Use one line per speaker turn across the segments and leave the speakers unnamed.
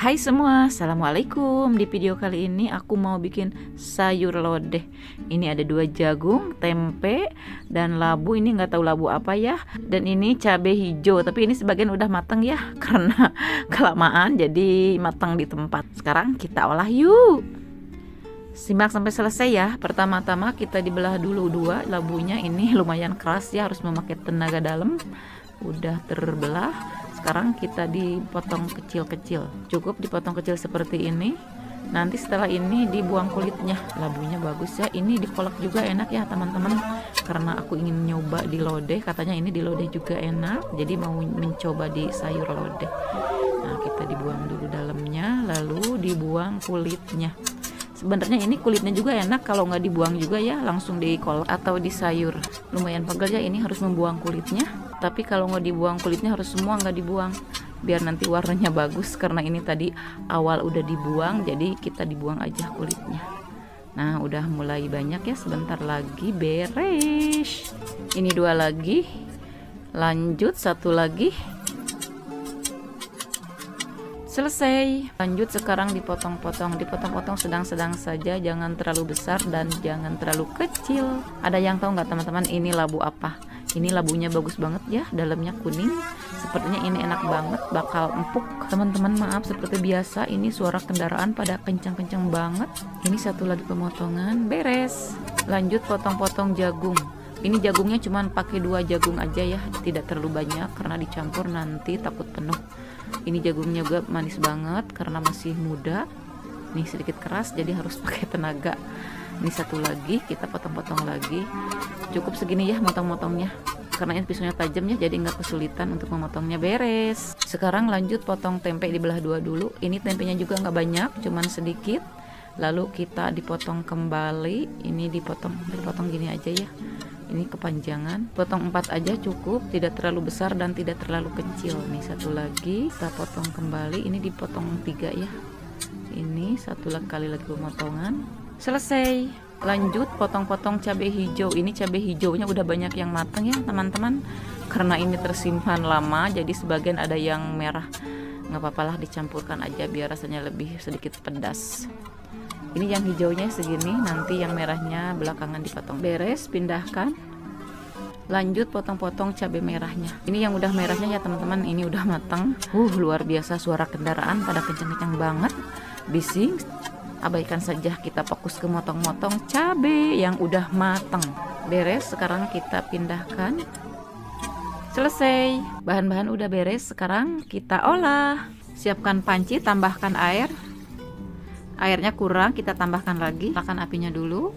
Hai semua, assalamualaikum. Di video kali ini aku mau bikin sayur lodeh. Ini ada 2 jagung, tempe, dan labu. Ini nggak tahu labu apa ya. Dan ini cabai hijau, tapi ini sebagian udah matang ya karena kelamaan jadi matang di tempat. Sekarang kita olah yuk. Simak sampai selesai ya. Pertama-tama kita dibelah dulu 2 labunya. Ini lumayan keras ya, harus memakai tenaga dalam. Udah terbelah. Sekarang kita dipotong kecil-kecil. Cukup dipotong kecil seperti ini. Nanti setelah ini dibuang kulitnya. Labunya bagus ya. Ini dikolak juga enak ya teman-teman. Karena aku ingin nyoba di lodeh. Katanya ini di lodeh juga enak. Jadi mau mencoba di sayur lodeh. Nah, kita dibuang dulu dalamnya. Lalu dibuang kulitnya. Sebenarnya ini kulitnya juga enak kalau nggak dibuang juga ya, langsung dikolak atau di sayur. Lumayan pegel ya, ini harus membuang kulitnya. Tapi kalau nggak dibuang kulitnya harus semua nggak dibuang, biar nanti warnanya bagus. Karena ini tadi awal udah dibuang, jadi kita dibuang aja kulitnya. Nah, udah mulai banyak ya, sebentar lagi beres. Ini 2 lagi, lanjut 1 lagi. Selesai. Lanjut sekarang dipotong-potong sedang-sedang saja, jangan terlalu besar dan jangan terlalu kecil. Ada yang tahu nggak teman-teman ini labu apa? Ini labunya bagus banget ya, dalamnya kuning. Sepertinya ini enak banget, bakal empuk. Teman-teman maaf seperti biasa, ini suara kendaraan pada kencang-kencang banget. Ini 1 lagi pemotongan, beres. Lanjut potong-potong jagung. Ini jagungnya cuma pakai 2 jagung aja ya, tidak terlalu banyak karena dicampur nanti takut penuh. Ini jagungnya juga manis banget karena masih muda. Nih sedikit keras jadi harus pakai tenaga. Ini 1 lagi, kita potong-potong lagi. Cukup segini ya motong-motongnya. Karena ini pisaunya tajam ya, jadi nggak kesulitan untuk memotongnya. Beres. Sekarang lanjut potong tempe, dibelah 2 dulu. Ini tempenya juga nggak banyak, cuman sedikit. Lalu kita dipotong kembali. Ini dipotong gini aja ya. Ini kepanjangan, potong 4 aja cukup, tidak terlalu besar dan tidak terlalu kecil. Nih 1 lagi, kita potong kembali. Ini dipotong 3 ya. Ini 1 kali lagi pemotongan. Selesai. Lanjut potong-potong cabai hijau. Ini cabai hijaunya udah banyak yang matang ya teman-teman. Karena ini tersimpan lama, jadi sebagian ada yang merah. Nggak apa-apa lah, dicampurkan aja biar rasanya lebih sedikit pedas. Ini yang hijaunya segini, nanti yang merahnya belakangan dipotong. Beres, pindahkan. Lanjut potong-potong cabai merahnya. Ini yang udah merahnya ya teman-teman, ini udah matang. Luar biasa suara kendaraan pada kencang-kencang banget. Bising. Abaikan saja, kita fokus ke motong-motong cabai yang udah matang. Beres, sekarang kita pindahkan. Selesai. Bahan-bahan udah beres, sekarang kita olah. Siapkan panci, tambahkan air. Airnya kurang, kita tambahkan lagi. Nyalakan apinya dulu.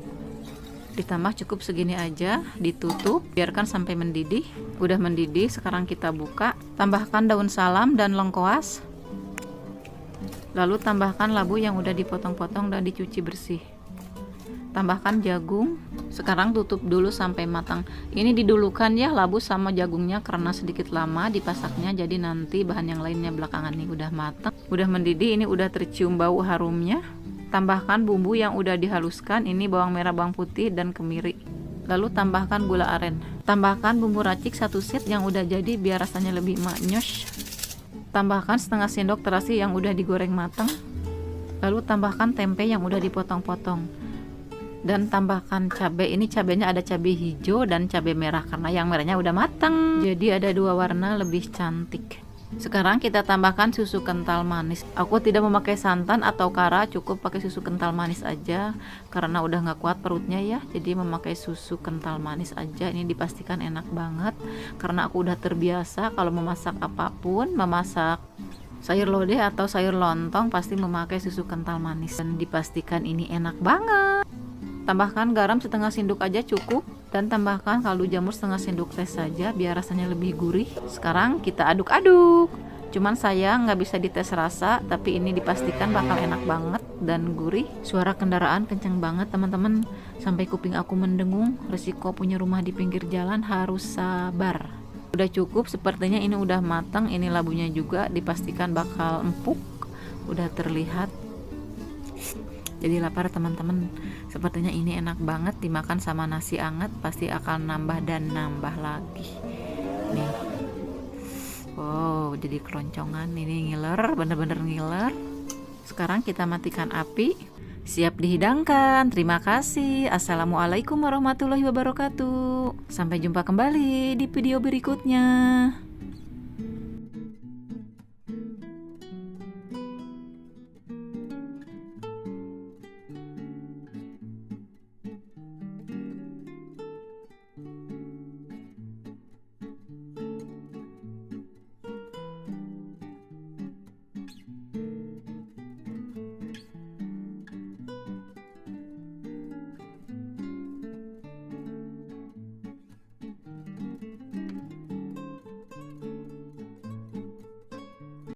Ditambah cukup segini aja, ditutup, biarkan sampai mendidih. Udah mendidih, sekarang kita buka. Tambahkan daun salam dan lengkoas. Lalu tambahkan labu yang udah dipotong-potong dan dicuci bersih. Tambahkan jagung. Sekarang tutup dulu sampai matang. Ini didulukan ya labu sama jagungnya karena sedikit lama dipasaknya, jadi nanti bahan yang lainnya belakangan. Nih udah matang, udah mendidih, ini udah tercium bau harumnya. Tambahkan bumbu yang udah dihaluskan, ini bawang merah, bawang putih, dan kemiri. Lalu tambahkan gula aren. Tambahkan bumbu racik 1 set yang udah jadi biar rasanya lebih maknyos. Tambahkan setengah sendok terasi yang udah digoreng matang. Lalu tambahkan tempe yang udah dipotong-potong. Dan tambahkan cabai. Ini cabainya ada cabai hijau dan cabai merah karena yang merahnya udah matang. Jadi ada 2 warna lebih cantik. Sekarang kita tambahkan susu kental manis. Aku tidak memakai santan atau kara, cukup pakai susu kental manis aja karena udah nggak kuat perutnya ya. Jadi memakai susu kental manis aja. Ini dipastikan enak banget karena aku udah terbiasa kalau memasak apapun, memasak sayur lodeh atau sayur lontong pasti memakai susu kental manis dan dipastikan ini enak banget. Tambahkan garam setengah sendok aja cukup dan tambahkan kaldu jamur setengah sendok teh saja biar rasanya lebih gurih. Sekarang kita aduk-aduk. Cuman saya nggak bisa dites rasa, tapi ini dipastikan bakal enak banget dan gurih. Suara kendaraan kenceng banget teman-teman, sampai kuping aku mendengung. Resiko punya rumah di pinggir jalan harus sabar. Udah cukup, sepertinya ini udah matang. Ini labunya juga dipastikan bakal empuk. Udah terlihat. Jadi lapar teman-teman. Sepertinya ini enak banget dimakan sama nasi anget, pasti akan nambah dan nambah lagi. Nih. Wow, jadi keroncongan, ini ngiler, bener-bener ngiler. Sekarang kita matikan api. Siap dihidangkan. Terima kasih. Assalamualaikum warahmatullahi wabarakatuh. Sampai jumpa kembali di video berikutnya.